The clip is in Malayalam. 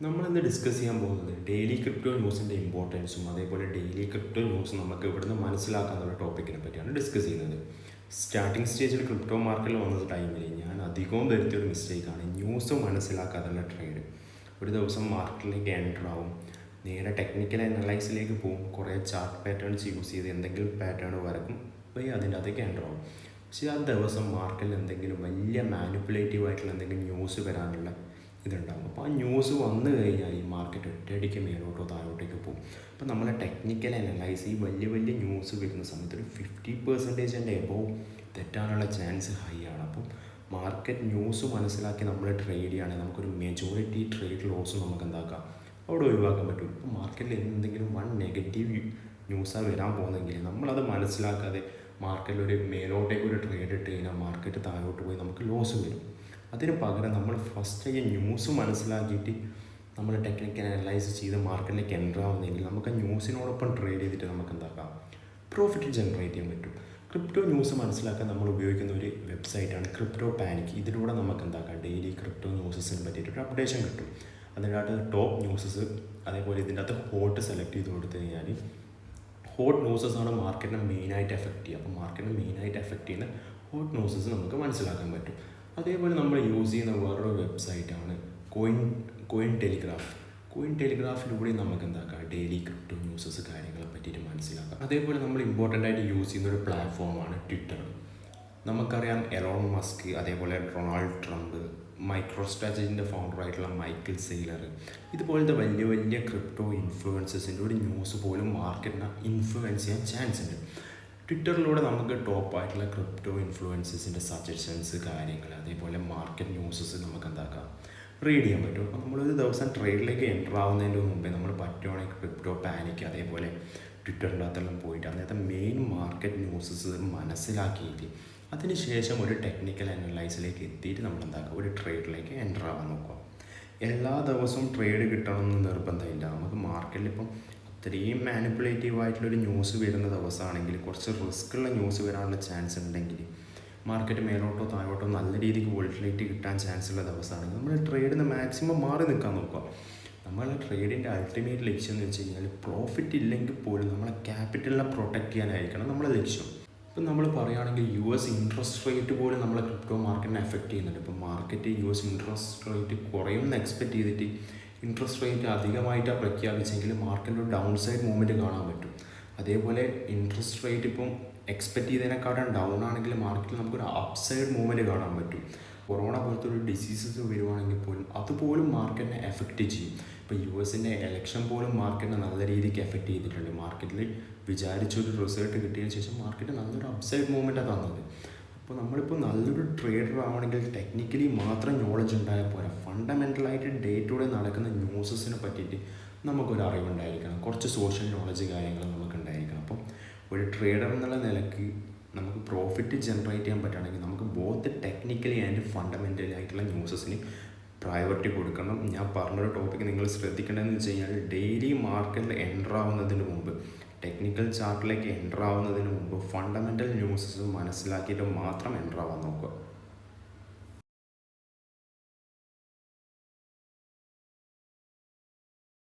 നമ്മളിന്ന് ഡിസ്കസ് ചെയ്യാൻ പോകുന്നത് ഡെയിലി ക്രിപ്റ്റോ ന്യൂസിൻ്റെ ഇമ്പോർട്ടൻസും അതേപോലെ ഡെയിലി ക്രിപ്റ്റോ ന്യൂസ് നമുക്ക് ഇവിടുന്ന് മനസ്സിലാക്കാനുള്ള ടോപ്പിക്കിനെ പറ്റിയാണ് ഡിസ്കസ് ചെയ്യുന്നത്. സ്റ്റാർട്ടിംഗ് സ്റ്റേജിൽ ക്രിപ്റ്റോ മാർക്കറ്റിൽ വന്ന ടൈമിൽ ഞാൻ അധികവും വരുത്തിയൊരു മിസ്റ്റേക്കാണ് ന്യൂസ് മനസ്സിലാക്കാതുള്ള ട്രേഡ്. ഒരു ദിവസം മാർക്കറ്റിലേക്ക് എൻ്റർ ആവും, നേരെ ടെക്നിക്കൽ അനലൈസിലേക്ക് പോകും, കുറേ ചാർട്ട് പാറ്റേൺസ് യൂസ് ചെയ്ത് എന്തെങ്കിലും പാറ്റേൺ വരക്കും, പോയി അതിൻ്റെ അകത്തേക്ക് എൻ്റർ ആവും. പക്ഷേ ആ ദിവസം മാർക്കറ്റിൽ എന്തെങ്കിലും വലിയ മാനിപ്പുലേറ്റീവ് ആയിട്ടുള്ള എന്തെങ്കിലും ന്യൂസ് വരാനുള്ള ഇതുണ്ടാകും. അപ്പോൾ ആ ന്യൂസ് വന്നു കഴിഞ്ഞാൽ ഈ മാർക്കറ്റ് ഒറ്റയടിക്ക് മേലോട്ടോ താഴോട്ടേക്ക് പോകും. അപ്പോൾ നമ്മളെ ടെക്നിക്കൽ അനലൈസ് ഈ വലിയ വലിയ ന്യൂസ് വരുന്ന സമയത്ത് ഒരു 50% എബോവ് തെറ്റാനുള്ള ചാൻസ് ഹൈ ആണ്. അപ്പം മാർക്കറ്റ് ന്യൂസ് മനസ്സിലാക്കി നമ്മൾ ട്രേഡ് ചെയ്യുകയാണെങ്കിൽ നമുക്കൊരു മെജോറിറ്റി ട്രേഡ് ലോസ് നമുക്ക് എന്താക്കാം അവിടെ ഒഴിവാക്കാൻ പറ്റും. ഇപ്പോൾ മാർക്കറ്റിൽ എന്തെങ്കിലും നെഗറ്റീവ് ന്യൂസാണ് വരാൻ പോകുന്നതെങ്കിൽ നമ്മളത് മനസ്സിലാക്കാതെ മാർക്കറ്റിൽ ഒരു മേലോട്ടേക്ക് ഒരു ട്രേഡ് ഇട്ട് കഴിഞ്ഞാൽ മാർക്കറ്റ് താഴോട്ട് പോയി നമുക്ക് ലോസ് വരും. അതിന് പകരം നമ്മൾ ഫസ്റ്റ് ഈ ന്യൂസ് മനസ്സിലാക്കിയിട്ട് നമ്മൾ ടെക്നിക്കൽ അനലൈസ് ചെയ്ത് മാർക്കറ്റിലേക്ക് എൻ്റർ ആവുന്നെങ്കിൽ നമുക്ക് ആ ന്യൂസിനോടൊപ്പം ട്രേഡ് ചെയ്തിട്ട് നമുക്ക് എന്താക്കാം പ്രോഫിറ്റ് ജനറേറ്റ് ചെയ്യാൻ പറ്റും. ക്രിപ്റ്റോ ന്യൂസ് മനസ്സിലാക്കാൻ നമ്മൾ ഉപയോഗിക്കുന്ന ഒരു വെബ്സൈറ്റാണ് ക്രിപ്റ്റോ പാനിക്. ഇതിലൂടെ നമുക്ക് എന്താക്കാം ഡെയിലി ക്രിപ്റ്റോ ന്യൂസസിനെ പറ്റിയിട്ടൊരു അപ്ഡേഷൻ കിട്ടും. അതിൻ്റെ അകത്ത് ടോപ്പ് ന്യൂസസ്, അതേപോലെ ഇതിൻ്റെ അകത്ത് ഹോട്ട് സെലക്ട് ചെയ്ത് കൊടുത്തു കഴിഞ്ഞാൽ ഹോട്ട് ന്യൂസസാണ് മാർക്കറ്റിനെ മെയിനായിട്ട് എഫക്റ്റ് ചെയ്യുക. അപ്പോൾ മാർക്കറ്റിനെ മെയിനായിട്ട് എഫക്റ്റ് ചെയ്യുന്ന ഹോട്ട് ന്യൂസസ് നമുക്ക് മനസ്സിലാക്കാൻ പറ്റും. അതേപോലെ നമ്മൾ യൂസ് ചെയ്യുന്ന വേറൊരു വെബ്സൈറ്റാണ് കോയിൻ ടെലിഗ്രാഫ്. കോയിൻ ടെലിഗ്രാഫിലൂടെ നമുക്ക് എന്താക്കാം ഡെയിലി ക്രിപ്റ്റോ ന്യൂസസ് കാര്യങ്ങളെ പറ്റിയിട്ട് മനസ്സിലാക്കാം. അതേപോലെ നമ്മൾ ഇമ്പോർട്ടൻ്റ് ആയിട്ട് യൂസ് ചെയ്യുന്ന ഒരു പ്ലാറ്റ്ഫോമാണ് ട്വിറ്റർ. നമുക്കറിയാം എലോൺ മസ്ക്, അതേപോലെ ഡൊണാൾഡ് ട്രംപ്, മൈക്രോസ്ട്രാറ്റജിൻ്റെ ഫൗണ്ടറായിട്ടുള്ള മൈക്കിൾ സെയ്ലർ, ഇതുപോലത്തെ വലിയ വലിയ ക്രിപ്റ്റോ ഇൻഫ്ലുവൻസേഴ്സിൻ്റെ ഒരു ന്യൂസ് പോലും മാർക്കറ്റിനെ ഇൻഫ്ലുവൻസ് ചെയ്യാൻ ചാൻസ് ഉണ്ട്. ട്വിറ്ററിലൂടെ നമുക്ക് ടോപ്പായിട്ടുള്ള ക്രിപ്റ്റോ ഇൻഫ്ലുവൻസേഴ്സിൻ്റെ സജഷൻസ് കാര്യങ്ങൾ, അതേപോലെ മാർക്കറ്റ് ന്യൂസസ് നമുക്ക് എന്താക്കാം റീഡ് ചെയ്യാൻ പറ്റും. അപ്പോൾ നമ്മളൊരു ദിവസം ട്രേഡിലേക്ക് എൻ്റർ ആവുന്നതിൻ്റെ മുമ്പേ നമ്മൾ പറ്റുവാണെങ്കിൽ ക്രിപ്റ്റോ പാനിക്, അതേപോലെ ട്വിറ്ററിൻ്റെ അകത്തെല്ലാം പോയിട്ട് അന്നത്തെ മെയിൻ മാർക്കറ്റ് ന്യൂസസ് മനസ്സിലാക്കിയിട്ട് അതിനുശേഷം ഒരു ടെക്നിക്കൽ അനലൈസിലേക്ക് എത്തിയിട്ട് നമ്മൾ എന്താക്കുക ഒരു ട്രേഡിലേക്ക് എൻ്റർ ആവാൻ നോക്കുക. എല്ലാ ദിവസവും ട്രേഡ് കിട്ടണമെന്ന് നിർബന്ധമില്ല. നമുക്ക് മാർക്കറ്റിൽ ഇപ്പം ഇത്രയും മാനിപ്പുലേറ്റീവ് ആയിട്ടുള്ളൊരു ന്യൂസ് വരുന്ന ദിവസമാണെങ്കിൽ കുറച്ച് റിസ്ക്കുള്ള ന്യൂസ് വരാനുള്ള ചാൻസ് ഉണ്ടെങ്കിൽ മാർക്കറ്റ് മേലോട്ടോ താഴോട്ടോ നല്ല രീതിക്ക് വോൾട്ടിലിറ്റി കിട്ടാൻ ചാൻസ് ഉള്ള ദിവസമാണെങ്കിൽ നമ്മൾ ട്രേഡിൽ നിന്ന് മാക്സിമം മാറി നിൽക്കാൻ നോക്കുക. നമ്മളെ ട്രേഡിൻ്റെ അൾട്ടിമേറ്റ് ലക്ഷ്യം എന്ന് വെച്ച് കഴിഞ്ഞാൽ പ്രോഫിറ്റ് ഇല്ലെങ്കിൽ പോലും നമ്മളെ ക്യാപിറ്റലിനെ പ്രൊട്ടക്റ്റ് ചെയ്യാനായിരിക്കണം നമ്മളെ ലക്ഷ്യം. ഇപ്പം നമ്മൾ പറയുകയാണെങ്കിൽ US ഇൻട്രസ്റ്റ് റേറ്റ് പോലും നമ്മളെ ക്രിപ്റ്റോ മാർക്കറ്റിനെ എഫക്റ്റ് ചെയ്യുന്നുണ്ട്. ഇപ്പം മാർക്കറ്റ് US ഇൻട്രസ്റ്റ് റേറ്റ് കുറയുമെന്ന് എക്സ്പെക്റ്റ് ചെയ്തിട്ട് ഇൻട്രസ്റ്റ് റേറ്റ് അധികമായിട്ടാണ് പ്രഖ്യാപിച്ചെങ്കിൽ മാർക്കറ്റിൽ ഒരു ഡൗൺ സൈഡ് മൂവ്മെൻറ്റ് കാണാൻ പറ്റും. അതേപോലെ ഇൻട്രസ്റ്റ് റേറ്റ് ഇപ്പം എക്സ്പെക്റ്റ് ചെയ്തതിനെക്കാളും ഡൗൺ ആണെങ്കിൽ മാർക്കറ്റിൽ നമുക്കൊരു അപ്പ് സൈഡ് മൂവ്മെൻറ്റ് കാണാൻ പറ്റും. കൊറോണ പോലത്തെ ഒരു ഡിസീസസ് വരുവാണെങ്കിൽ പോലും അതുപോലും മാർക്കറ്റിനെ എഫക്റ്റ് ചെയ്യും. ഇപ്പോൾ US എലക്ഷൻ പോലും മാർക്കറ്റിനെ നല്ല രീതിക്ക് എഫക്റ്റ് ചെയ്തിട്ടുണ്ട്. മാർക്കറ്റിൽ വിചാരിച്ചൊരു റിസൾട്ട് കിട്ടിയതിന് ശേഷം മാർക്കറ്റ് നല്ലൊരു അപ്പ് സൈഡ് മൂവ്മെൻറ്റാണ് തന്നത്. അപ്പോൾ നമ്മളിപ്പോൾ നല്ലൊരു ട്രേഡർ ആവണമെങ്കിൽ ടെക്നിക്കലി മാത്രം നോളജ് ഉണ്ടായാൽ പോരാ, ഫണ്ടമെൻ്റലായിട്ട് ഡേ ടു ഡേ നടക്കുന്ന ന്യൂസസിനെ പറ്റിയിട്ട് നമുക്കൊരു അറിവുണ്ടായിരിക്കണം, കുറച്ച് സോഷ്യൽ നോളജ് കാര്യങ്ങൾ നമുക്കുണ്ടായിരിക്കണം. അപ്പം ഒരു ട്രേഡർ എന്നുള്ള നിലയ്ക്ക് നമുക്ക് പ്രോഫിറ്റ് ജനറേറ്റ് ചെയ്യാൻ പറ്റുകയാണെങ്കിൽ നമുക്ക് ബോത്ത് ടെക്നിക്കലി ആൻഡ് ഫണ്ടമെൻ്റലി ആയിട്ടുള്ള ന്യൂസസിന് പ്രയോറിറ്റി കൊടുക്കണം. ഞാൻ പറഞ്ഞൊരു ടോപ്പിക്ക് നിങ്ങൾ ശ്രദ്ധിക്കേണ്ടതെന്ന് വെച്ച് കഴിഞ്ഞാൽ ഡെയിലി മാർക്കറ്റിൽ എൻ്റർ ആവുന്നതിന് മുമ്പ്, ടെക്നിക്കൽ ചാർട്ടിലേക്ക് എൻ്റർ ആവുന്നതിന് മുമ്പ് ഫണ്ടമെൻ്റൽ ന്യൂസസ് മനസ്സിലാക്കിയിട്ട് മാത്രം എൻ്റർ ആവാൻ നോക്കുക.